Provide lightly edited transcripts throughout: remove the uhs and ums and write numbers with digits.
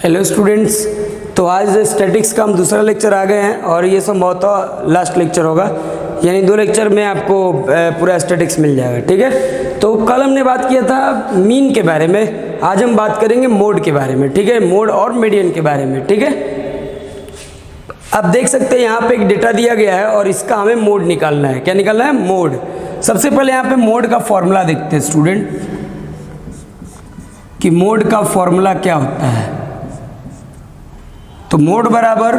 Hello students, तो आज statics का हम दूसरा लेक्चर आ गए हैं और ये संभवतः लास्ट लेक्चर होगा, यानी 2 लेक्चर में आपको पूरा स्टैटिक्स मिल जाएगा। ठीक है, तो कल हमने बात किया था मीन के बारे में, आज हम बात करेंगे मोड के बारे में। ठीक है, मोड और मीडियन के बारे में। ठीक है, आप देख सकते हैं यहाँ पे एक डेटा दिया गया है और इसका हमें मोड निकालना है। क्या निकालना है? मोड। सबसे पहले यहाँ पे मोड का फॉर्मूला देखते हैं स्टूडेंट, कि मोड का फॉर्मूला क्या होता है। तो मोड बराबर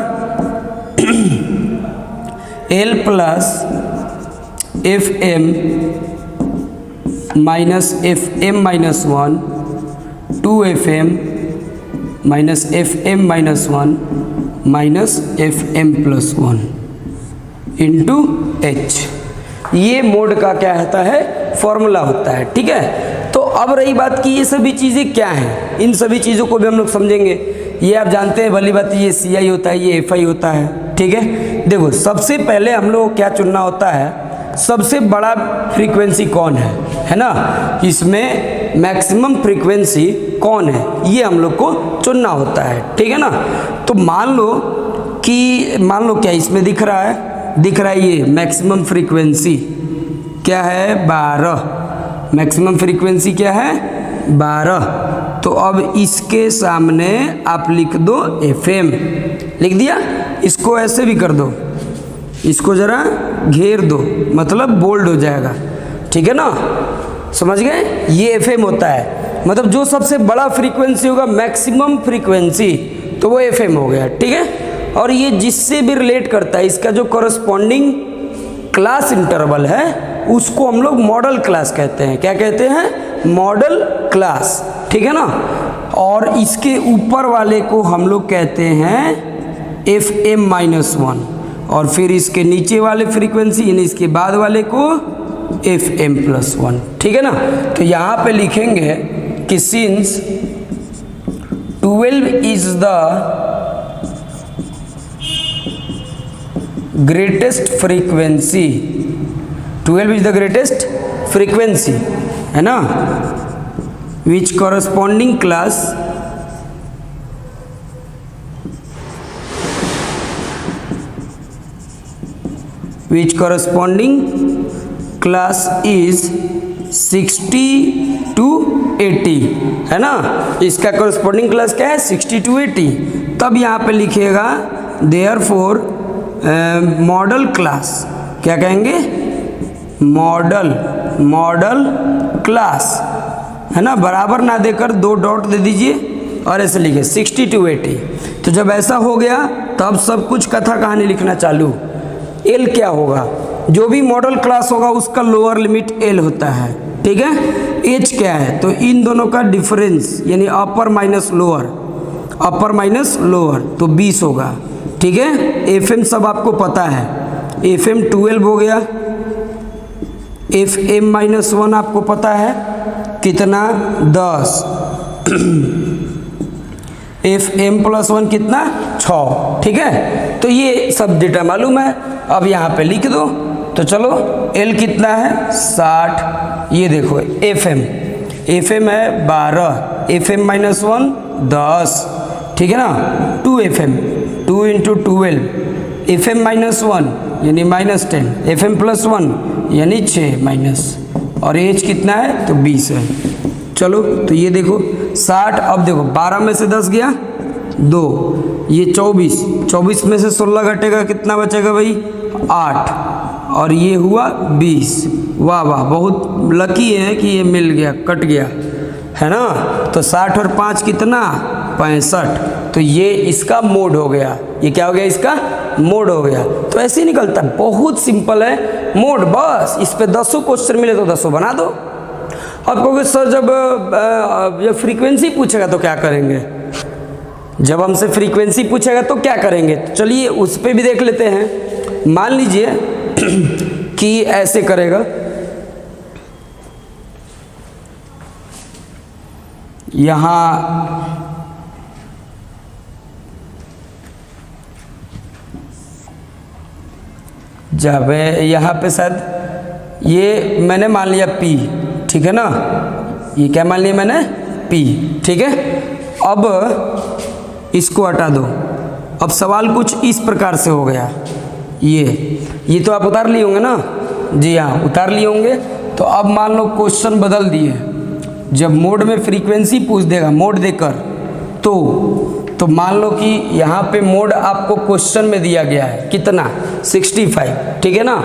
L plus F M minus F M minus 1 2fm minus F M minus 1 minus F M plus 1 into H. ये मोड का क्या होता है? फॉर्मूला होता है। ठीक है, तो अब रही बात कि ये सभी चीज़ें क्या हैं, इन सभी चीज़ों को भी हम लोग समझेंगे। ये आप जानते हैं भली बात, ये CI होता है, ये FI होता है। ठीक है, देखो सबसे पहले हम लोग को क्या चुनना होता है, सबसे बड़ा फ्रीक्वेंसी कौन है ना, इसमें मैक्सिमम फ्रीक्वेंसी कौन है, ये हम लोग को चुनना होता है। ठीक है ना, तो मान लो क्या इसमें दिख रहा है, ये मैक्सिमम फ्रीक्वेंसी क्या है? 12। मैक्सिमम फ्रीक्वेंसी क्या है? 12। तो अब इसके सामने आप लिख दो FM। लिख दिया? इसको ऐसे भी कर दो, इसको ज़रा घेर दो, मतलब बोल्ड हो जाएगा। ठीक है ना, समझ गए? ये FM होता है, मतलब जो सबसे बड़ा फ्रीक्वेंसी होगा, मैक्सिमम फ्रीक्वेंसी, तो वो FM हो गया। ठीक है, और ये जिससे भी रिलेट करता है, इसका जो कॉरस्पॉन्डिंग क्लास इंटरवल है उसको हम लोग मॉडल क्लास कहते हैं। क्या कहते हैं? Model class. ठीक है ना, और इसके ऊपर वाले को हम लोग कहते हैं FM माइनस 1, और फिर इसके नीचे वाले फ्रीक्वेंसी यानी इसके बाद वाले को FM प्लस 1। ठीक है ना, तो यहाँ पे लिखेंगे कि since 12 is the greatest frequency, 12 is the greatest frequency, है ना, विच कॉरस्पॉन्डिंग क्लास इज 60 to 80, है ना, इसका कॉरस्पॉन्डिंग क्लास क्या है? 60 to 80। तब यहाँ पे लिखिएगा देयरफॉर मॉडल क्लास, क्या कहेंगे? मॉडल क्लास, है ना, बराबर ना देकर 2 डॉट दे दीजिए और ऐसे लिखिए 60 to 80। तो जब ऐसा हो गया तब सब कुछ कथा कहानी लिखना चालू। L क्या होगा? जो भी मॉडल क्लास होगा उसका लोअर लिमिट L होता है। ठीक है, H क्या है? तो इन दोनों का डिफरेंस यानी अपर माइनस लोअर, तो 20 होगा। ठीक है, FM सब आपको पता है, FM 12 हो गया, FM माइनस 1 आपको पता है कितना? 10। FM प्लस 1 कितना? 6। ठीक है, तो ये सब डेटा मालूम है, अब यहाँ पे लिख दो। तो चलो L कितना है? 60। ये देखो FM है 12, FM माइनस 1 10। ठीक है ना, 2FM 2 इंटू 12, FM माइनस 1 यानी माइनस 10, FM प्लस 1 यानी 6 माइनस, और एज कितना है? तो 20 है। चलो तो ये देखो 60, अब देखो 12 में से 10 गया 2, ये 24 में से 16 घटेगा, कितना बचेगा भाई? 8, और ये हुआ 20। वाह वाह, बहुत लकी है कि ये मिल गया, कट गया, है ना। तो 60 और 5 कितना? 65। तो ये इसका मोड हो गया। ये क्या हो गया? इसका मोड हो गया। तो ऐसे ही निकलता है, बहुत सिंपल है मोड। बस इस पे 10 क्वेश्चन मिले तो 10 बना दो। अब कहोगे सर जब फ्रीक्वेंसी पूछेगा तो क्या करेंगे? जब हमसे फ्रीक्वेंसी पूछेगा तो क्या करेंगे? तो चलिए उस पे भी देख लेते हैं। मान लीजिए कि ऐसे करेगा, यहाँ जब यहाँ पे शायद ये मैंने मान लिया P, ठीक है ना, ये क्या मान लिया मैंने? P। ठीक है, अब इसको हटा दो। अब सवाल कुछ इस प्रकार से हो गया, ये तो आप उतार लिए होंगे ना? जी हाँ, उतार लिए होंगे। तो अब मान लो क्वेश्चन बदल दिए, जब मोड में फ्रीक्वेंसी पूछ देगा मोड देकर, तो मान लो कि यहाँ पे मोड आपको क्वेश्चन में दिया गया है कितना, 65, ठीक है ना।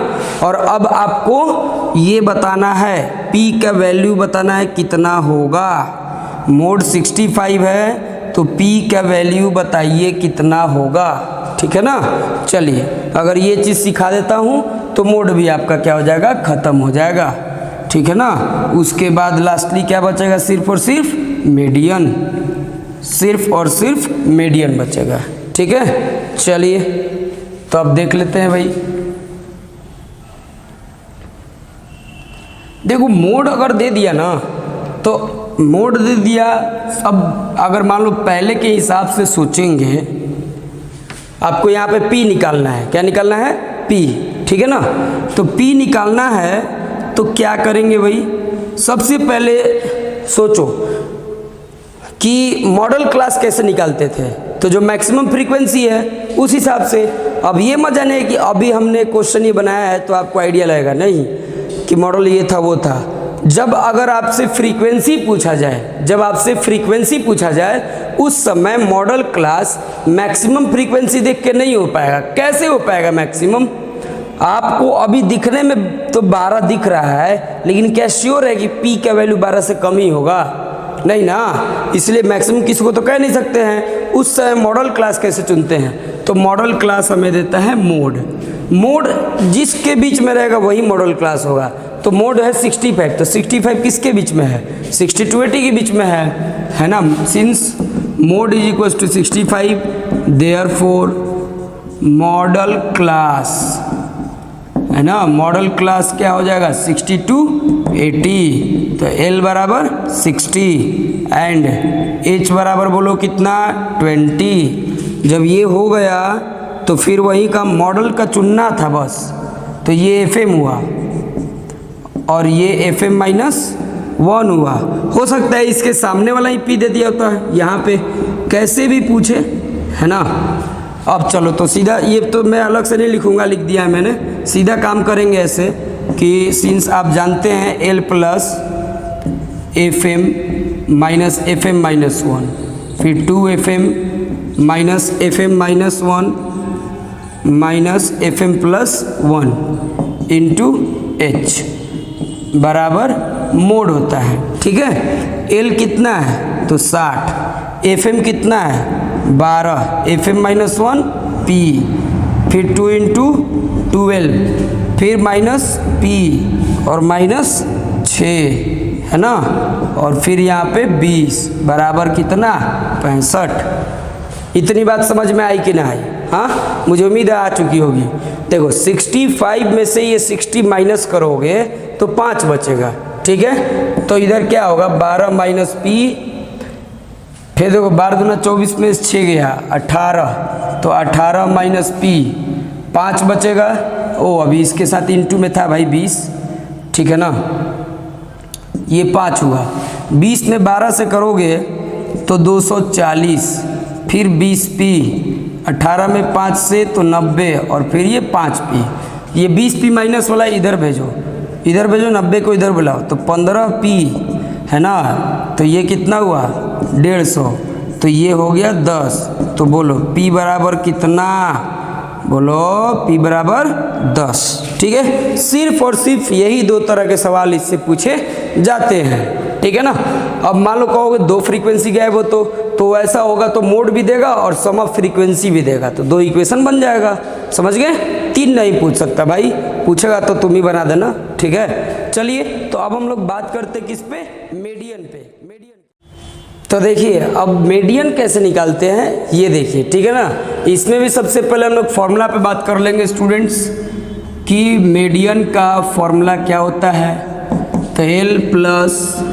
और अब आपको ये बताना है, पी का वैल्यू बताना है कितना होगा। मोड 65 है तो पी का वैल्यू बताइए कितना होगा, ठीक है ना। चलिए, अगर ये चीज़ सिखा देता हूँ तो मोड भी आपका क्या हो जाएगा, ख़त्म हो जाएगा, ठीक है ना। उसके बाद लास्टली क्या बचेगा, सिर्फ और सिर्फ मीडियन, सिर्फ और सिर्फ मीडियन बचेगा, ठीक है। चलिए तो अब देख लेते हैं भाई। देखो मोड अगर दे दिया ना, तो मोड दे दिया। अब अगर मान लो पहले के हिसाब से सोचेंगे, आपको यहाँ पे P निकालना है। क्या निकालना है? P, ठीक है ना। तो P निकालना है तो क्या करेंगे भाई, सबसे पहले सोचो कि मॉडल क्लास कैसे निकालते थे। तो जो मैक्सिमम फ्रीक्वेंसी है उस हिसाब से। अब ये मजा नहीं है कि अभी हमने क्वेश्चन ही बनाया है तो आपको आइडिया लगेगा, नहीं कि मॉडल ये था वो था। जब अगर आपसे फ्रीक्वेंसी पूछा जाए, जब आपसे फ्रीक्वेंसी पूछा जाए उस समय मॉडल क्लास मैक्सिमम फ्रीक्वेंसी देख के नहीं हो पाएगा। कैसे हो पाएगा मैक्सिमम? आपको अभी दिखने में तो 12 दिख रहा है, लेकिन क्या श्योर है कि P का वैल्यू 12 से कम ही होगा? नहीं ना। इसलिए मैक्सिमम किसी को तो कह नहीं सकते हैं। उस समय मॉडल क्लास कैसे चुनते हैं? तो मॉडल क्लास हमें देता है मोड। मोड जिसके बीच में रहेगा वही मॉडल क्लास होगा। तो मोड है 65, तो 65 किसके बीच में है? 60 to 80 के बीच में है ना। Since mode is equal to 65, therefore modal class है ना, मॉडल क्लास क्या हो जाएगा, 60 to 80। तो L बराबर 60 एंड H बराबर बोलो कितना, 20। जब ये हो गया तो फिर वही का मॉडल का चुनना था बस। तो ये FM हुआ और ये FM -1 हुआ। हो सकता है इसके सामने वाला ही P दे दिया होता है यहाँ पे, कैसे भी पूछे, है ना। अब चलो तो सीधा, ये तो मैं अलग से नहीं लिखूंगा, लिख दिया है मैंने। सीधा काम करेंगे ऐसे कि सिंस आप जानते हैं L plus FM minus FM -1, फिर 2FM minus FM -1 minus FM +1 into H बराबर मोड होता है, ठीक है। L कितना है तो 60, FM कितना है 12, FM -1 P, फिर 2 इंटू 12, फिर माइनस P और -6 है ना। और फिर यहाँ पे 20 बराबर कितना, 65। इतनी बात समझ में आई कि ना आई? हाँ, मुझे उम्मीद है आ चुकी होगी। देखो 65 में से ये 60 माइनस करोगे तो 5 बचेगा, ठीक है। तो इधर क्या होगा, 12 माइनस P, फिर देखो 12 दूना 24 में 6 गया 18, तो 18 माइनस P 5 बचेगा। ओ अभी इसके साथ इंटू में था भाई 20, ठीक है ना। ये 5 हुआ, 20 में 12 से करोगे तो 240, फिर 20P, 18 में 5 से तो 90 और फिर ये 5P। ये 20P माइनस वाला इधर भेजो, इधर भेजो, 90 को इधर बुलाओ तो 15P है ना। तो ये कितना हुआ 150, तो ये हो गया 10। तो बोलो P बराबर कितना, बोलो P बराबर 10, ठीक है। सिर्फ और सिर्फ यही 2 तरह के सवाल इससे पूछे जाते हैं, ठीक है ना। अब मान लो कहोगे 2 फ्रीक्वेंसी गायब हो तो ऐसा होगा तो मोड भी देगा और सम ऑफ फ्रीक्वेंसी भी देगा, तो 2 इक्वेशन बन जाएगा, समझ गए। 3 नहीं पूछ सकता भाई, पूछेगा तो तुम ही बना देना, ठीक है। चलिए तो अब हम लोग बात करते किस पे, मीडियन पे। तो देखिए अब मीडियन कैसे निकालते हैं ये देखिए, ठीक है ना। इसमें भी सबसे पहले हम लोग फॉर्मूला पे बात कर लेंगे स्टूडेंट्स कि मीडियन का फॉर्मूला क्या होता है। तो L plus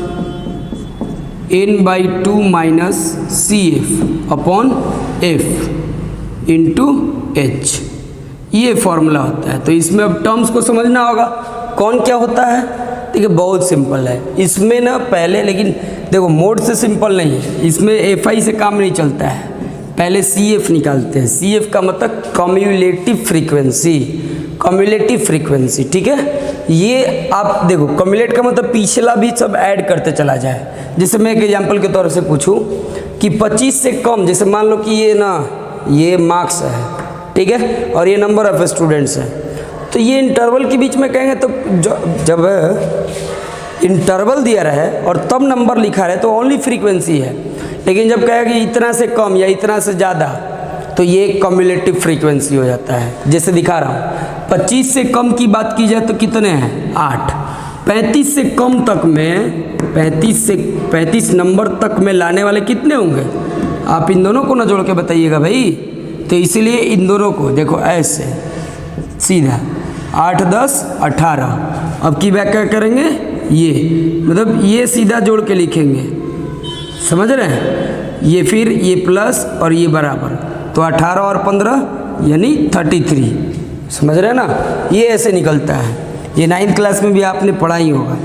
n/2 minus CF upon F into H, ये फॉर्मूला होता है। तो इसमें अब टर्म्स को समझना होगा कौन क्या होता है। देखिए बहुत सिंपल है इसमें ना, पहले लेकिन देखो मोड से सिंपल नहीं है, इसमें FI से काम नहीं चलता है। पहले CF निकालते हैं। CF का मतलब कम्युलेटिव फ्रीक्वेंसी, कम्युलेटिव फ्रीक्वेंसी, ठीक है। ये आप देखो, कम्युलेट का मतलब पिछला भी सब ऐड करते चला जाए। जैसे मैं एक एग्जांपल के तौर से पूछूं कि 25 से कम, जैसे मान लो कि ये ना, ये मार्क्स है, ठीक है, और ये नंबर ऑफ स्टूडेंट्स है, तो ये इंटरवल के बीच में कहेंगे तो जब इंटरवल दिया रहे और तब नंबर लिखा रहे तो ओनली फ्रीक्वेंसी है। लेकिन जब कहेगा कि इतना से कम या इतना से ज़्यादा, तो ये कम्युलेटिव फ्रीक्वेंसी हो जाता है। जैसे दिखा रहा हूँ, 25 से कम की बात की जाए तो कितने हैं, 8। 35 से कम तक में, 35 नंबर तक में लाने वाले कितने होंगे, आप इन दोनों को ना जोड़ के बताइएगा भाई। तो इसीलिए इन दोनों को देखो ऐसे सीधा 8, 10, 18। अब की व्याख्या करेंगे, ये मतलब ये सीधा जोड़ के लिखेंगे, समझ रहे हैं, ये फिर ये प्लस और ये बराबर, तो 18 और 15 यानी 33, समझ रहे हैं ना। ये ऐसे निकलता है, ये 9th क्लास में भी आपने पढ़ा ही होगा।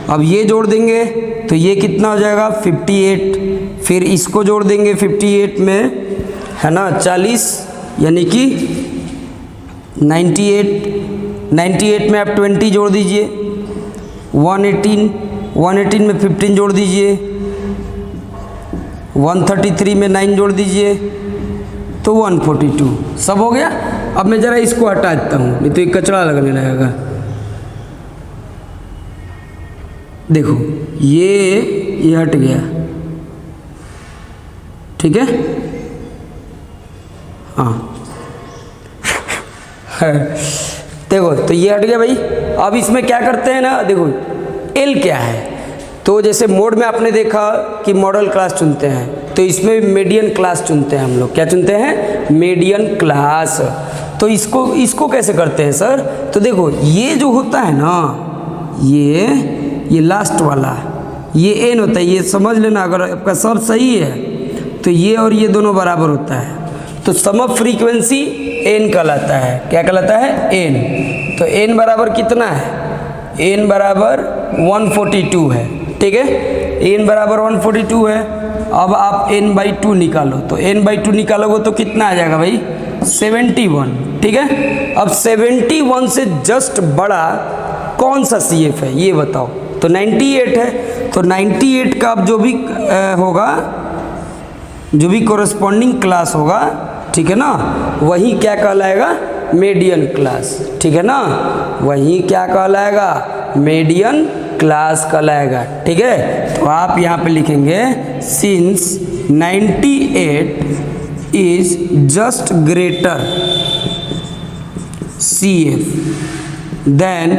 अब ये जोड़ देंगे तो ये कितना हो जाएगा, 58। फिर इसको जोड़ देंगे 58 में, है ना, 40 यानी कि 98 में आप 20 जोड़ दीजिए, 118 में 15 जोड़ दीजिए, 133 में 9 जोड़ दीजिए, तो 142। सब हो गया। अब मैं ज़रा इसको हटा देता हूँ, नहीं तो एक कचरा लगने लगेगा। देखो ये हट गया, ठीक है, हाँ देखो तो ये हट गया भाई। अब इसमें क्या करते हैं ना, देखो एल क्या है, तो जैसे मोड में आपने देखा कि मॉडल क्लास चुनते हैं, तो इसमें मीडियन क्लास चुनते हैं हम लोग। क्या चुनते हैं, मीडियन क्लास। तो इसको कैसे करते हैं सर, तो देखो ये जो होता है ना, ये लास्ट वाला, ये एन होता है, ये समझ लेना। अगर आपका शर्त सही है तो ये और ये दोनों बराबर होता है, तो सम ऑफ फ्रीक्वेंसी एन कहलाता है। क्या कहलाता है, एन। तो एन बराबर कितना है, एन बराबर 142 है, ठीक है, एन बराबर 142 है। अब आप n/2 निकालो, तो n/2 निकालोगे तो कितना आ जाएगा भाई, 71, ठीक है। अब 71 से जस्ट बड़ा कौन सा CF है ये बताओ, तो 98 है। तो 98 का अब जो भी होगा, जो भी कोरस्पॉन्डिंग क्लास होगा, ठीक है ना, वही क्या कहलाएगा, मीडियन क्लास, ठीक है ना, वही क्या कहलाएगा, मीडियन क्लास कहलाएगा, ठीक है। तो आप यहाँ पे लिखेंगे since 98 is just greater CF then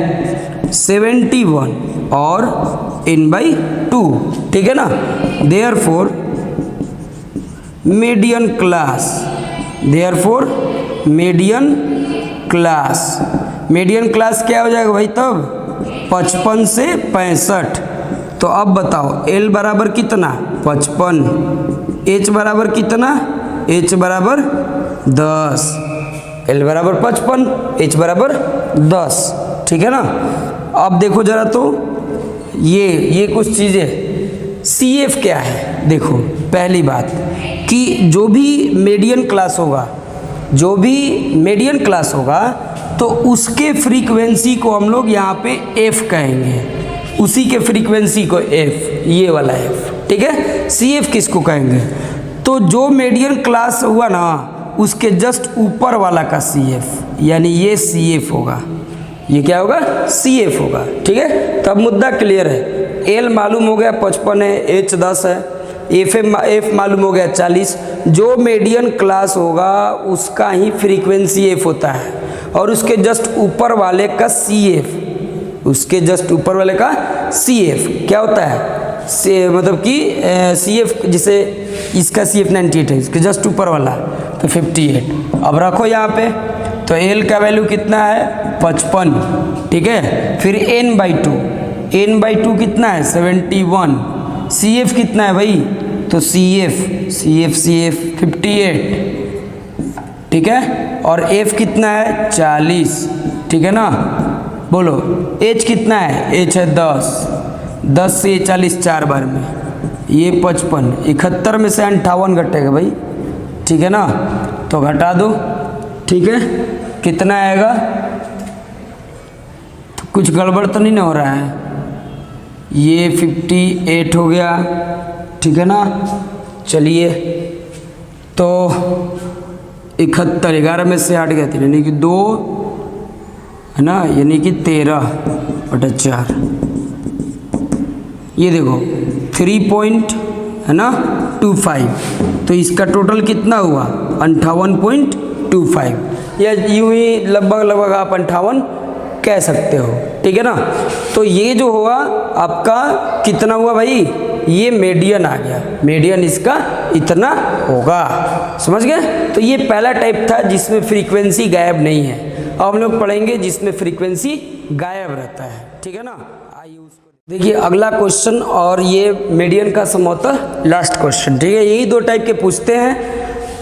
71 और n/2, ठीक है ना। Therefore median class, median class क्या हो जाएगा भाई तब, 55 से 65। तो अब बताओ L बराबर कितना, 55, H बराबर कितना, H बराबर 10, L बराबर 55, H बराबर 10, ठीक है ना। अब देखो जरा, तो ये कुछ चीज़ें, CF क्या है, देखो पहली बात कि जो भी मीडियन क्लास होगा तो उसके फ्रीक्वेंसी को हम लोग यहाँ पे F कहेंगे, उसी के फ्रीक्वेंसी को F, ये वाला F, ठीक है। CF किसको कहेंगे, तो जो मीडियन क्लास हुआ ना उसके जस्ट ऊपर वाला का CF, यानी ये CF होगा, ये क्या होगा, CF होगा, ठीक है। तब मुद्दा क्लियर है। L मालूम हो गया 55 है, H 10 है, F मालूम हो गया 40। जो मीडियन क्लास होगा उसका ही फ्रीक्वेंसी F होता है, और उसके जस्ट ऊपर वाले का CF, उसके जस्ट ऊपर वाले का CF क्या होता है, मतलब कि CF, जिसे इसका CF 98 है, इसके जस्ट ऊपर वाला तो 58। अब रखो यहाँ पे, तो L का वैल्यू कितना है, 55, ठीक है। फिर n/2 कितना है, 71। CF कितना है भाई, तो CF 58, ठीक है। और F कितना है, 40, ठीक है ना। बोलो H कितना है, H है 10 से 40 4 बार में, ये 55, 71 में से 58 घटेगा भाई, ठीक है ना, तो घटा दो, ठीक है, कितना आएगा, तो कुछ गड़बड़ तो नहीं ना हो रहा है, ये 58 हो गया, ठीक है ना। चलिए तो 71, 11 में से 8 गया 3 यानी कि 2 है ना, यानी कि 13/4। ये देखो 3 पॉइंट है ना 25, तो इसका टोटल कितना हुआ 58.25, या यूँ ही लगभग आप 58 कह सकते हो, ठीक है ना। तो ये जो हुआ आपका कितना हुआ भाई, ये मीडियन आ गया, मीडियन इसका इतना होगा, समझ गए। तो ये पहला टाइप था जिसमें फ्रीक्वेंसी गायब नहीं है। अब हम लोग पढ़ेंगे जिसमें फ्रीक्वेंसी गायब रहता है, ठीक है ना। आइए उसको देखिए अगला क्वेश्चन, और ये मीडियन का समझौता लास्ट क्वेश्चन, ठीक है। यही 2 टाइप के पूछते हैं,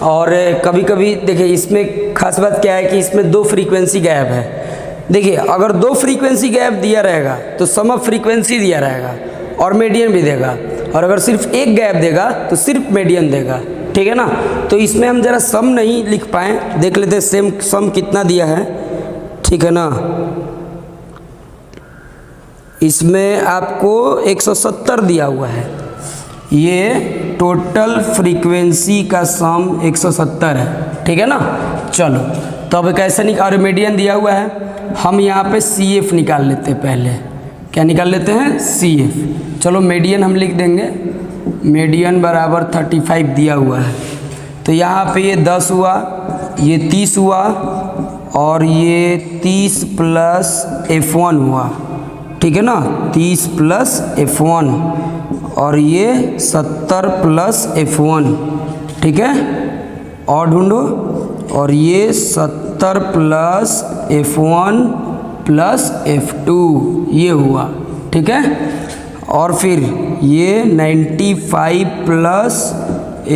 और कभी कभी देखिए इसमें खास बात क्या है कि इसमें 2 फ्रीक्वेंसी गायब है। देखिए अगर 2 फ्रीक्वेंसी गैप दिया रहेगा तो सम ऑफ फ्रीक्वेंसी दिया रहेगा और मीडियन भी देगा, और अगर सिर्फ एक गैप देगा तो सिर्फ मीडियन देगा, ठीक है ना। तो इसमें हम जरा सम नहीं लिख पाए, देख लेते सेम सम कितना दिया है, ठीक है ना। इसमें आपको 170 दिया हुआ है, ये टोटल फ्रीक्वेंसी का सम 170 है, ठीक है ना। चलो तो अब कैसे निकाल, मीडियन दिया हुआ है, हम यहाँ पे CF निकाल लेते हैं पहले। क्या निकाल लेते हैं, CF। चलो मीडियन हम लिख देंगे, मीडियन बराबर 35 दिया हुआ है, तो यहाँ पे ये 10 हुआ, ये 30 हुआ, और ये 30 प्लस F1 हुआ, ठीक है ना, 30 प्लस F1, और ये 70 प्लस F1, ठीक है, और ढूंढो, और ये 70 प्लस F1 प्लस F2 ये हुआ, ठीक है। और फिर ये 95 प्लस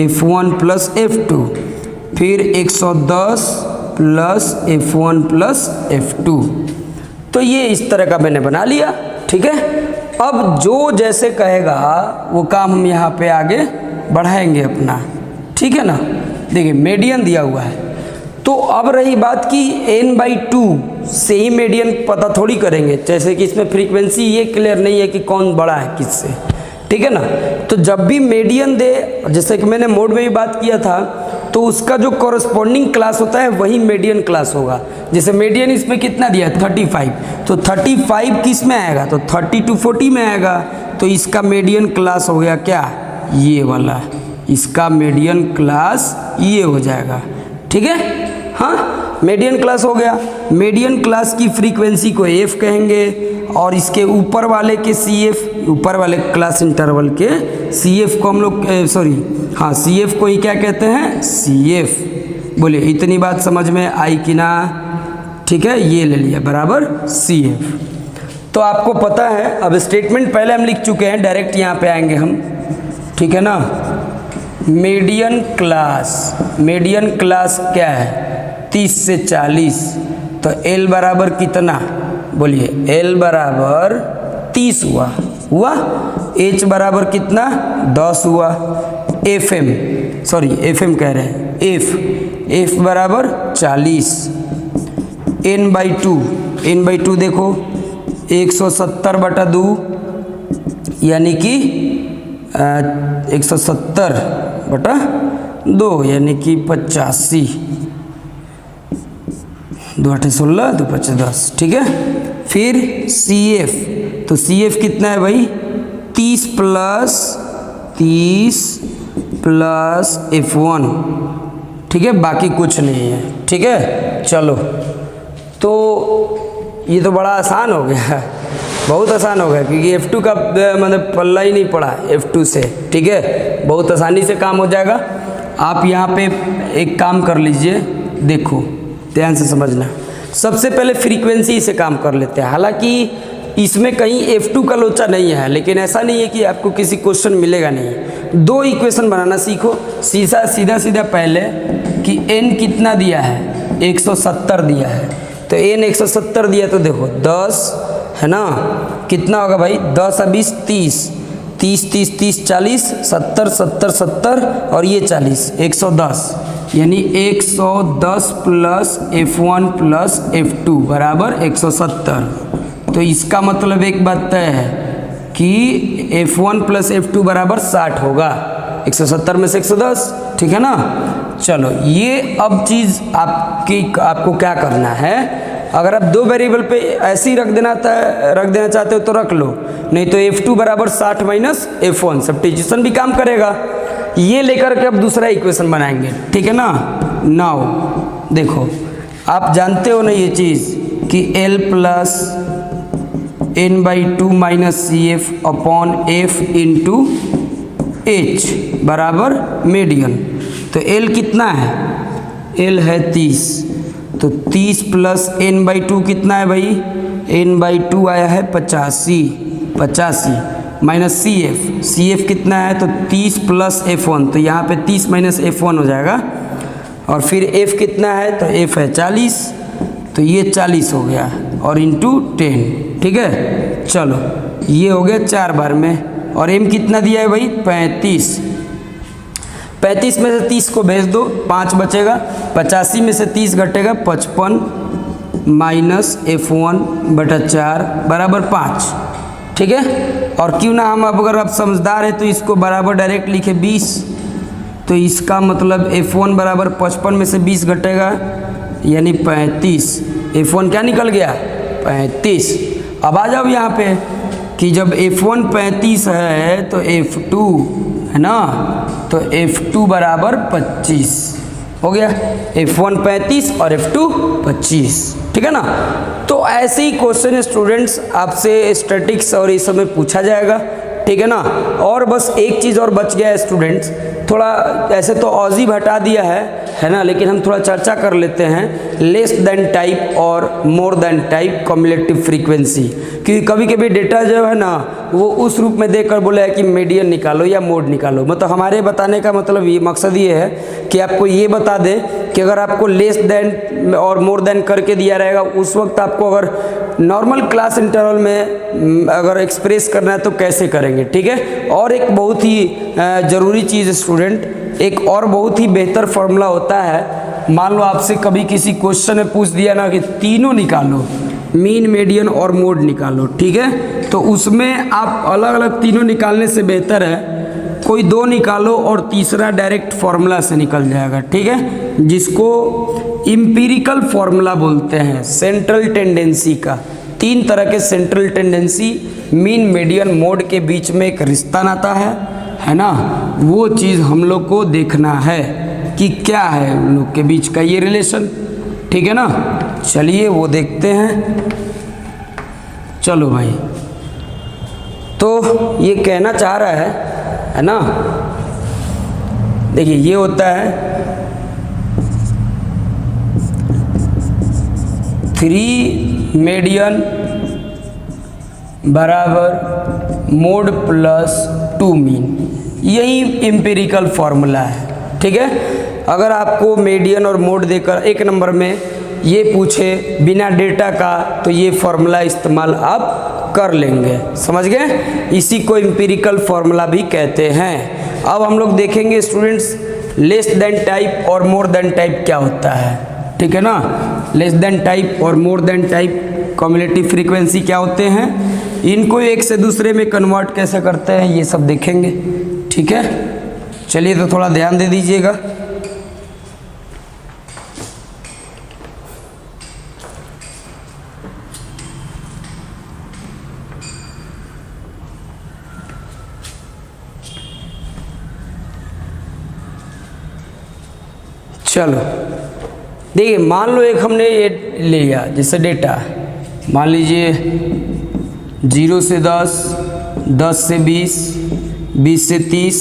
F1 प्लस F2, फिर 110 प्लस F1 प्लस F2। तो ये इस तरह का मैंने बना लिया, ठीक है। अब जो जैसे कहेगा वो काम हम यहाँ पे आगे बढ़ाएंगे अपना, ठीक है ना। देखिए मीडियन दिया हुआ है, तो अब रही बात कि n/2 से ही मीडियन पता थोड़ी करेंगे, जैसे कि इसमें फ्रीक्वेंसी ये क्लियर नहीं है कि कौन बड़ा है किससे, ठीक है ना। तो जब भी मीडियन दे, जैसे कि मैंने मोड में भी बात किया था, तो उसका जो कॉरस्पॉन्डिंग क्लास होता है वही मीडियन क्लास होगा। जैसे मीडियन इसमें कितना दिया है 35, तो 35 किस में आएगा, तो 30 to 40 में आएगा, तो इसका मीडियन क्लास हो गया क्या, ये वाला, इसका मीडियन क्लास ये हो जाएगा, ठीक है। हाँ मीडियन क्लास हो गया, मीडियन क्लास की फ्रीक्वेंसी को F कहेंगे, और इसके ऊपर वाले के CF, ऊपर वाले क्लास इंटरवल के CF को हम लोग हाँ CF को ही क्या कहते हैं, CF। बोलिए इतनी बात समझ में आई कि ना, ठीक है, ये ले लिया बराबर CF। तो आपको पता है, अब स्टेटमेंट पहले हम लिख चुके हैं, डायरेक्ट यहाँ पे आएंगे हम, ठीक है ना। मीडियन क्लास क्या है 30 से 40, तो L बराबर कितना, बोलिए L बराबर 30 हुआ, H बराबर कितना 10 हुआ, FM कह रहे हैं, F बराबर 40, n/2 देखो 170/2 यानी कि 170/2 यानी कि 85, 2 8 16 2 5 10, ठीक है। फिर CF, तो CF कितना है भाई 30 प्लस F1, ठीक है, बाकी कुछ नहीं है, ठीक है। चलो तो ये तो बड़ा आसान हो गया, बहुत आसान हो गया, क्योंकि F2 का मतलब पल्ला ही नहीं पड़ा F2 से, ठीक है, बहुत आसानी से काम हो जाएगा। आप यहाँ पे एक काम कर लीजिए, देखो ध्यान से समझना। सबसे पहले फ्रीक्वेंसी से काम कर लेते हैं, हालांकि इसमें कहीं F2 का लोचा नहीं है, लेकिन ऐसा नहीं है कि आपको किसी क्वेश्चन मिलेगा नहीं। 2 इक्वेशन बनाना सीखो, सीधा पहले कि n कितना दिया है 170 दिया है, तो n 170 दिया, तो देखो 10 है ना, कितना होगा भाई 10 और 20 30, 30 30 30 40 70 70 70 और ये 40 110, यानी 110 प्लस F1 प्लस F2 बराबर 170। तो इसका मतलब एक बात तय है कि F1 प्लस F2 बराबर 60 होगा, 170 में से 110, ठीक है ना। चलो ये अब चीज़ आपको क्या करना है, अगर आप दो वेरिएबल पे ऐसे ही रख देना चाहते हो तो रख लो, नहीं तो F2 बराबर 60 माइनस F1 सब्स्टिट्यूशन भी काम करेगा। ये लेकर के अब दूसरा इक्वेशन बनाएंगे, ठीक है ना। नाउ देखो, आप जानते हो ना ये चीज़ कि L plus n/2 minus CF upon F into H बराबर मीडियन। तो L कितना है, L है 30, तो 30 प्लस n/2 कितना है भाई, n/2 आया है 85 माइनस CF कितना है, तो 30 प्लस F1, तो यहाँ पे 30 माइनस F1 हो जाएगा। और फिर F कितना है, तो F है 40, तो ये 40 हो गया और इंटू 10, ठीक है। चलो ये हो गया 4 बार में। और M कितना दिया है भाई, 35 में से 30 को भेज दो, 5 बचेगा, 85 में से 30 घटेगा 55 माइनस F1/4 बराबर 5, ठीक है। और क्यों ना हम अगर आप समझदार है तो इसको बराबर डायरेक्ट लिखे 20, तो इसका मतलब F1 बराबर 55 में से 20 घटेगा यानी 35। F1 क्या निकल गया, 35। अब आ जाओ यहाँ पे कि जब F1 35 है तो F2 है ना, तो F2 बराबर 25 हो गया, F1 35 और F2 25, ठीक है ना। तो ऐसे ही क्वेश्चन स्टूडेंट्स आपसे स्टैटिक्स और इस समय पूछा जाएगा, ठीक है ना। और बस एक चीज़ और बच गया है स्टूडेंट्स, थोड़ा ऐसे तो ऑजिव हटा दिया है ना, लेकिन हम थोड़ा चर्चा कर लेते हैं लेस देन टाइप और more than type cumulative frequency. क्योंकि कभी कभी डेटा जो है ना वो उस रूप में देकर बोला है कि मीडियन निकालो या मोड निकालो, मतलब हमारे बताने का मतलब ये मकसद ये है कि आपको ये बता दे कि अगर आपको लेस देन और मोर देन करके दिया रहेगा उस वक्त आपको अगर नॉर्मल क्लास इंटरवल में अगर एक्सप्रेस करना है तो कैसे करेंगे, ठीक है। और एक बहुत ही ज़रूरी चीज़ स्टूडेंट, एक और बहुत ही बेहतर फॉर्मूला होता है। मान लो आपसे कभी किसी क्वेश्चन में पूछ दिया ना कि तीनों निकालो, मीन मीडियन और मोड निकालो, ठीक है, तो उसमें आप अलग अलग तीनों निकालने से बेहतर है कोई दो निकालो और तीसरा डायरेक्ट फॉर्मूला से निकल जाएगा, ठीक है, जिसको इम्पीरिकल फॉर्मूला बोलते हैं सेंट्रल टेंडेंसी का। 3 तरह के central tendency mean median mode के बीच में एक रिश्ता नाता है ना, वो चीज़ हम लोग को देखना है कि क्या है उन लोग के बीच का ये रिलेशन, ठीक है ना। चलिए वो देखते हैं। चलो भाई, तो ये कहना चाह रहा है ना, देखिए ये होता है 3 मीडियन बराबर मोड प्लस 2 मीन, यही एम्पिरिकल फॉर्मूला है, ठीक है। अगर आपको मीडियन और मोड देकर एक नंबर में ये पूछे बिना डेटा का तो ये फॉर्मूला इस्तेमाल आप कर लेंगे, समझ गए। इसी को एम्पिरिकल फॉर्मूला भी कहते हैं। अब हम लोग देखेंगे स्टूडेंट्स लेस देन टाइप और मोर देन टाइप क्या होता है, ठीक है ना। लेस देन टाइप और more than type cumulative frequency क्या होते हैं, इनको एक से दूसरे में कन्वर्ट कैसे करते हैं ये सब देखेंगे, ठीक है। चलिए तो थोड़ा ध्यान दे दीजिएगा। चलो देखिए, मान लो एक हमने ये लिया जैसे डेटा, मान लीजिए 0 से 10, 10 से 20, 20 से 30,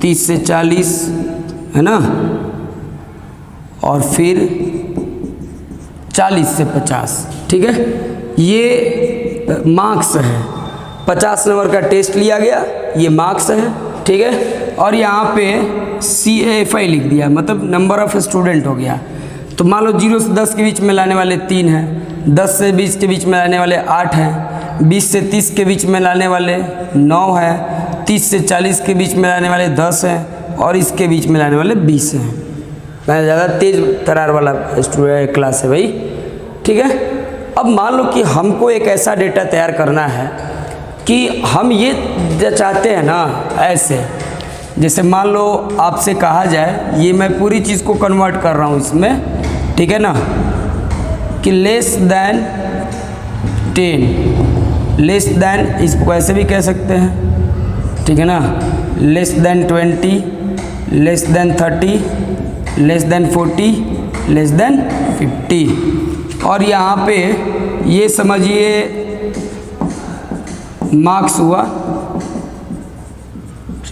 30 से 40 है ना, और फिर 40 से 50, ठीक है। ये मार्क्स है, 50 नंबर का टेस्ट लिया गया, ये मार्क्स है, ठीक है। और यहाँ पे CAFI लिख दिया, मतलब नंबर ऑफ स्टूडेंट हो गया। तो मान लो 0 से 10 के बीच में लाने वाले 3 हैं, 10 से 20 के बीच में लाने वाले 8 हैं, 20 से 30 के बीच में लाने वाले 9 है, 30 से 40 के बीच में लाने वाले 10 हैं और इसके बीच में लाने वाले 20 हैं। मैं ज़्यादा तेज तरार वाला स्टूडेंट क्लास है भाई, ठीक है। अब मान लो कि हमको एक ऐसा डेटा तैयार करना है कि हम ये चाहते हैं ना, ऐसे जैसे मान लो आपसे कहा जाए, ये मैं पूरी चीज़ को कन्वर्ट कर रहा हूँ इसमें, ठीक है ना, कि लेस दैन 10, लेस दैन इसको ऐसे भी कह सकते हैं, ठीक है ना, less than 20, less than 30, less than 40, less than 50। और यहाँ पे ये समझिए मार्क्स हुआ,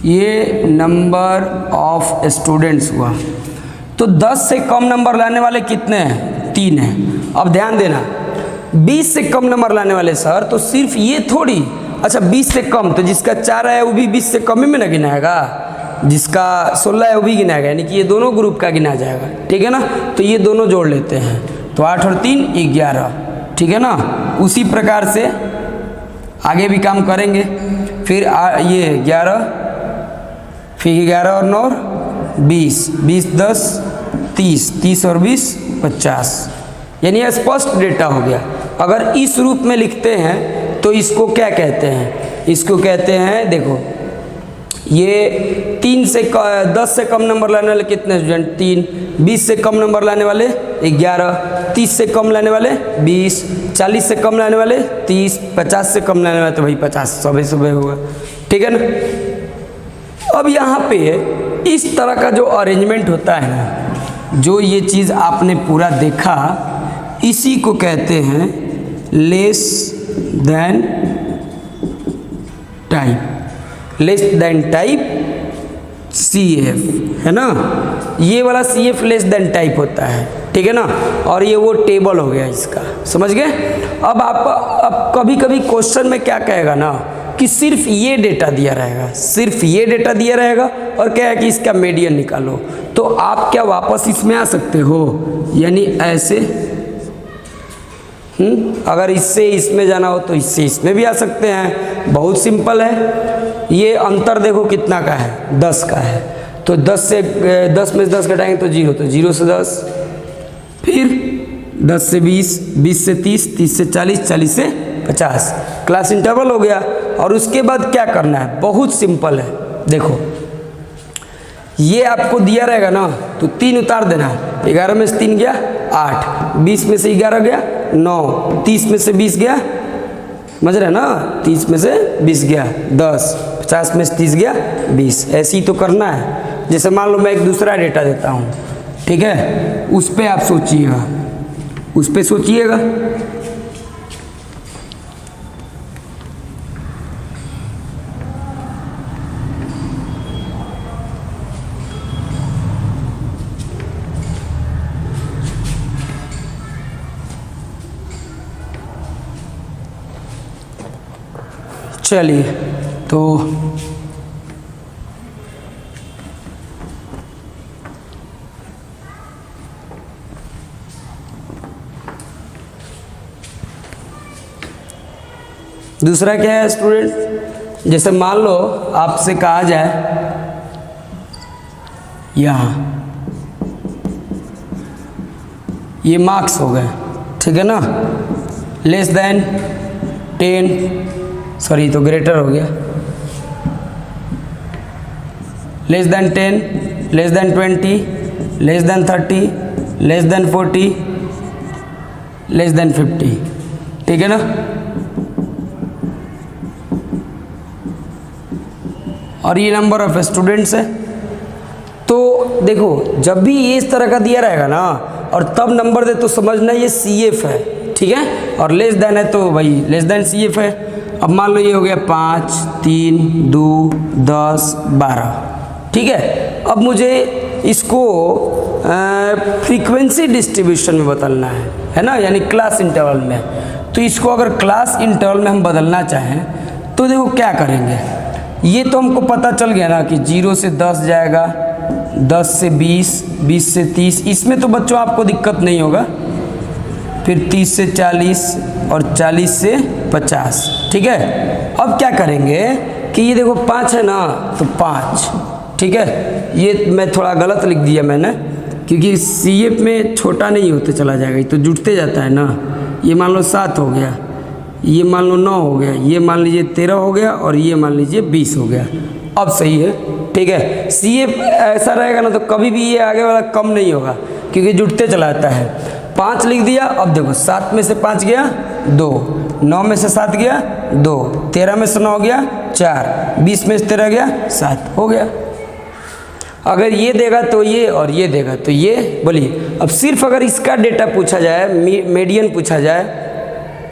ये नंबर ऑफ स्टूडेंट्स हुआ। तो 10 से कम नंबर लाने वाले कितने हैं? 3 हैं। अब ध्यान देना, 20 से कम नंबर लाने वाले सर, तो सिर्फ ये थोड़ी, अच्छा 20 से कम, तो जिसका 4 है वो भी 20 से कम ही में ना गिनाएगा, जिसका 16 है वो भी गिनाएगा, यानी कि ये दोनों ग्रुप का गिना जाएगा, ठीक है ना। तो ये दोनों जोड़ लेते हैं, तो 8 और 3 11, ठीक है ना। उसी प्रकार से आगे भी काम करेंगे। फिर ये 11, फिर 11 और 9 20, 20 10 30, 30 और 20 50, यानी यह स्पष्ट डेटा हो गया। अगर इस रूप में लिखते हैं तो इसको क्या कहते हैं? इसको कहते हैं, देखो ये 10 से कम नंबर लाने वाले कितने स्टूडेंट? 3, 20 से कम नंबर लाने वाले 11, 30 से कम लाने वाले 20, 40 से कम लाने वाले 30, 50 से कम लाने वाले तो भाई 50, सुबह होगा, ठीक है ना। अब यहाँ पे इस तरह का जो अरेंजमेंट होता है ना, जो ये चीज़ आपने पूरा देखा, इसी को कहते हैं less than type, less than type CF, है ना। ये वाला CF लेस देन टाइप होता है, ठीक है ना। और ये वो टेबल हो गया इसका, समझ गए। अब कभी कभी क्वेश्चन में क्या कहेगा ना कि सिर्फ ये डेटा दिया रहेगा, सिर्फ ये डेटा दिया रहेगा और क्या है कि इसका मीडियन निकालो, तो आप क्या वापस इसमें आ सकते हो, यानी ऐसे, अगर इससे इसमें जाना हो तो इससे इसमें भी आ सकते हैं, बहुत सिंपल है। ये अंतर देखो कितना का है, 10 का है, तो 10 में से 10 घटाएंगे तो 0, तो 0 से 10, फिर 10 से 20, 20 से 30, 30 से 40, 40 से 50, क्लास इंटरवल हो गया। और उसके बाद क्या करना है, बहुत सिंपल है। देखो ये आपको दिया रहेगा ना, तो 3 उतार देना है, 11 में से 3 गया 8, 20 में से 11 गया 9, 30 में से 20 गया, समझ रहे ना, 30 में से 20 गया 10, 50 में से 30 गया 20, ऐसे ही तो करना है। जैसे मान लो मैं एक दूसरा डेटा देता हूँ, ठीक है, उस पर आप सोचिएगा, उस पर सोचिएगा। चलिए, तो दूसरा क्या है स्टूडेंट, जैसे मान लो आपसे कहा जाए यहाँ ये मार्क्स हो गए, ठीक है ना, लेस देन 10, सॉरी तो ग्रेटर हो गया, less than 10, less than 20, less than 30, less than 40, less than 50, ठीक है ना। और ये नंबर ऑफ स्टूडेंट्स है। तो देखो जब भी ये इस तरह का दिया रहेगा ना और तब नंबर दे तो समझना ये CF है, ठीक है, और लेस देन है तो भाई लेस देन CF है। अब मान लो ये हो गया 5, 3, 2, 10, 12, ठीक है। अब मुझे इसको फ्रीक्वेंसी डिस्ट्रीब्यूशन में बदलना है ना, यानी क्लास इंटरवल में। तो इसको अगर क्लास इंटरवल में हम बदलना चाहें तो देखो क्या करेंगे, ये तो हमको पता चल गया ना कि 0 से 10 जाएगा, 10 से 20, 20 से 30, इसमें तो बच्चों आपको दिक्कत नहीं होगा, फिर 30 से 40 और 40 से 50। ठीक है, अब क्या करेंगे कि ये देखो 5 है ना, तो 5। ठीक है, ये मैं थोड़ा गलत लिख दिया मैंने, क्योंकि CF में छोटा नहीं होते चला जाएगा, ये तो जुटते जाता है ना। ये मान लो 7 हो गया, ये मान लो 9 हो गया, ये मान लीजिए 13 हो गया, और ये मान लीजिए 20 हो गया। अब सही है। ठीक है, CF ऐसा रहेगा ना तो कभी भी ये आगे वाला कम नहीं होगा, क्योंकि जुटते चला जाता है। 5 लिख दिया। अब देखो 7 में से 5 गया 2, 9 में से 7 गया 2, 13 में से 9 गया 4, 20 में से 13 गया 7, हो गया। अगर ये देगा तो ये, और ये देगा तो ये। बोलिए, अब सिर्फ अगर इसका डेटा पूछा जाए, मीडियन पूछा जाए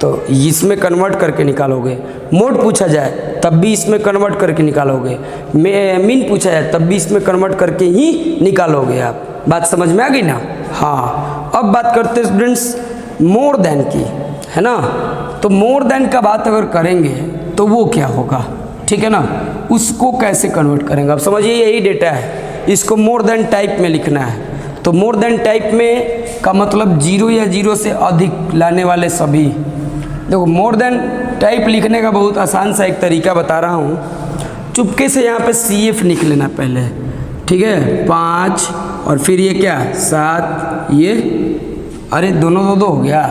तो इसमें कन्वर्ट करके निकालोगे, मोड पूछा जाए तब भी इसमें कन्वर्ट करके निकालोगे, मीन पूछा जाए तब भी इसमें कन्वर्ट करके ही निकालोगे आप। बात समझ में आ गई ना? हाँ, अब बात करते हैं स्टूडेंट्स मोर देन की, है ना। तो मोर देन का बात अगर करेंगे तो वो क्या होगा, ठीक है ना, उसको कैसे कन्वर्ट करेंगे। अब समझिए यही डेटा है, इसको मोर देन टाइप में लिखना है। तो मोर देन टाइप में का मतलब 0 या 0 से अधिक लाने वाले सभी। देखो मोर देन टाइप लिखने का बहुत आसान सा एक तरीका बता रहा हूँ। चुपके से यहाँ पे CF लिख लेना पहले, ठीक है, 5 और फिर ये क्या 7, ये अरे दोनों दो हो गया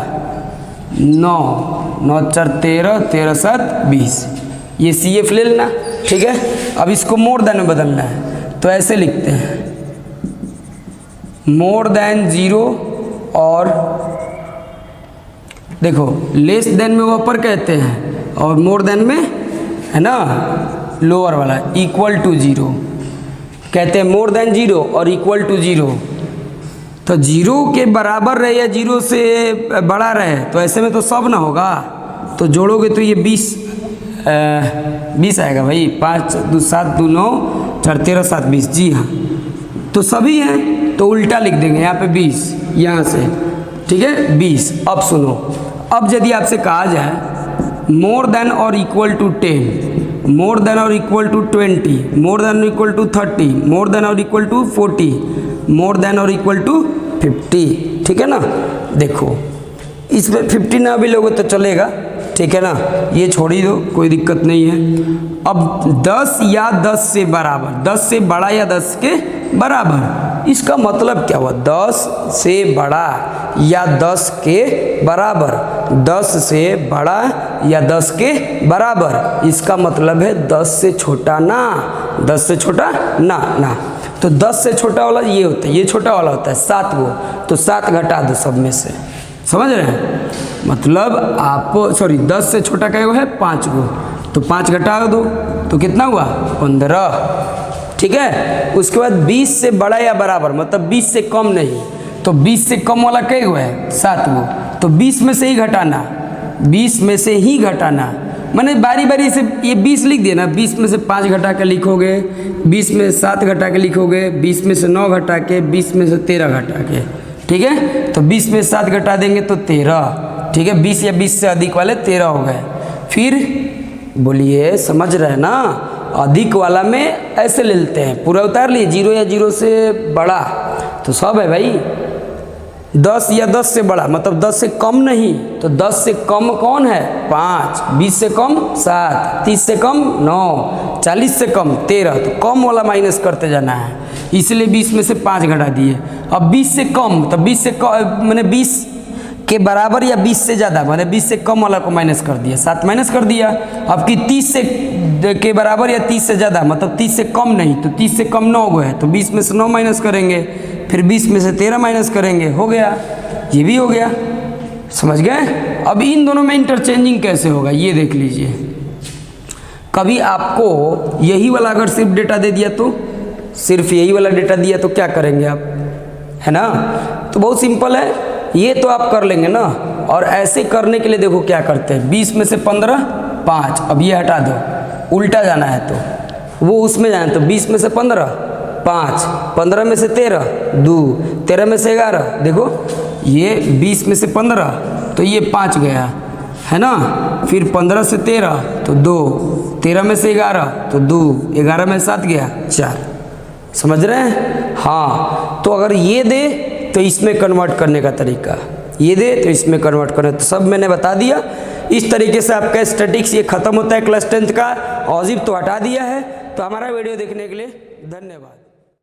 9, 9 4 13, 13 7 20, ये CF ले लेना। ठीक है, अब इसको मोर देन में बदलना है तो ऐसे लिखते हैं, मोर देन 0 और देखो लेस देन में वो अपर कहते हैं, और मोर देन में है ना लोअर वाला इक्वल टू 0 कहते हैं। मोर देन 0 और इक्वल टू 0, तो 0 के बराबर रहे या 0 से बड़ा रहे, तो ऐसे में तो सब ना होगा, तो जोड़ोगे तो ये 20 आएगा भाई। 5 2 7 2 9 4 13 7 20, जी हाँ, तो सभी हैं तो उल्टा लिख देंगे यहाँ पे 20 यहाँ से, ठीक है 20। अब सुनो, अब यदि आपसे कहा जाए मोर देन और इक्वल टू 10, मोर देन और इक्वल टू 20, मोर देन और इक्वल टू 30, मोर देन और इक्वल टू 40, मोर देन और इक्वल टू 50, ठीक है ना। देखो इसमें 50 ना भी लोगे तो चलेगा, ठीक है ना, ये छोड़ ही दो, कोई दिक्कत नहीं है। अब 10 या 10 से बराबर, 10 से बड़ा या 10 के बराबर, इसका मतलब क्या हुआ, 10 से बड़ा या 10 के बराबर, 10 से बड़ा या 10 के बराबर, इसका मतलब है 10 से छोटा ना, 10 से छोटा ना ना। तो 10 से छोटा वाला ये होता है, ये छोटा वाला होता है 7 गो, तो 7 घटा दो सब में से, समझ रहे हैं, मतलब आप 10 से छोटा क्या है 5 गो, तो 5 घटा दो तो कितना हुआ 15, ठीक है। उसके बाद 20 से बड़ा या बराबर, मतलब 20 से कम नहीं, तो 20 से कम वाला क्या हुआ है 7 गो, तो 20 में से ही घटाना, 20 में से ही घटाना, मैंने बारी बारी से ये 20 लिख दिया ना, 20 में से 5 घटा के लिखोगे, 20 में से 7 घटा के लिखोगे, 20 में से 9 घटा के, 20 में से 13 घटा के, ठीक है। तो 20 में 7 घटा देंगे तो 13, ठीक है, 20 या 20 से अधिक वाले 13 हो गए। फिर बोलिए समझ रहे ना, अधिक वाला में ऐसे ले लेते हैं, पूरा उतार लिए, 0 या 0 से बड़ा तो सब है भाई, 10 या 10 से बड़ा मतलब 10 से कम नहीं, तो 10 से कम कौन है 5, 20 से कम 7, 30 से कम 9, 40 से कम 13, तो कम वाला माइनस करते जाना है, इसलिए 20 में से 5 घटा दिए। अब 20 से कम, तो 20 से कम मैंने 20 के बराबर या 20 से ज़्यादा, मैंने 20 से कम वाला को माइनस कर दिया, 7 माइनस कर दिया। अब कि 30 से के बराबर या 30 से ज़्यादा, मतलब 30 से कम नहीं, तो 30 से कम 9 गो है, तो 20 में से 9 माइनस करेंगे, फिर 20 में से 13 माइनस करेंगे, हो गया, ये भी हो गया, समझ गए। अब इन दोनों में इंटरचेंजिंग कैसे होगा ये देख लीजिए। कभी आपको यही वाला अगर सिर्फ डेटा दे दिया, तो सिर्फ यही वाला डेटा दिया तो क्या करेंगे आप, है ना, तो बहुत सिंपल है, ये तो आप कर लेंगे ना। और ऐसे करने के लिए देखो क्या करते हैं, 20 में से 15 5, अब ये हटा दो, उल्टा जाना है तो वो उसमें जाना है, तो 20 में से 15 5, 15 में से 13 2, 13 में से 11, देखो ये 20 में से 15 तो ये 5 गया, है ना, फिर 15 से 13 तो 2, 13 में से 11 तो 2, 11 में 7 गया 4, समझ रहे हैं। हाँ, तो अगर ये दे तो इसमें कन्वर्ट करने का तरीका, ये दे तो इसमें कन्वर्ट करना, तो सब मैंने बता दिया। इस तरीके से आपका स्टैटिक्स ये खत्म होता है क्लास 10th का। ऑजिब तो हटा दिया है। तो हमारा वीडियो देखने के लिए धन्यवाद।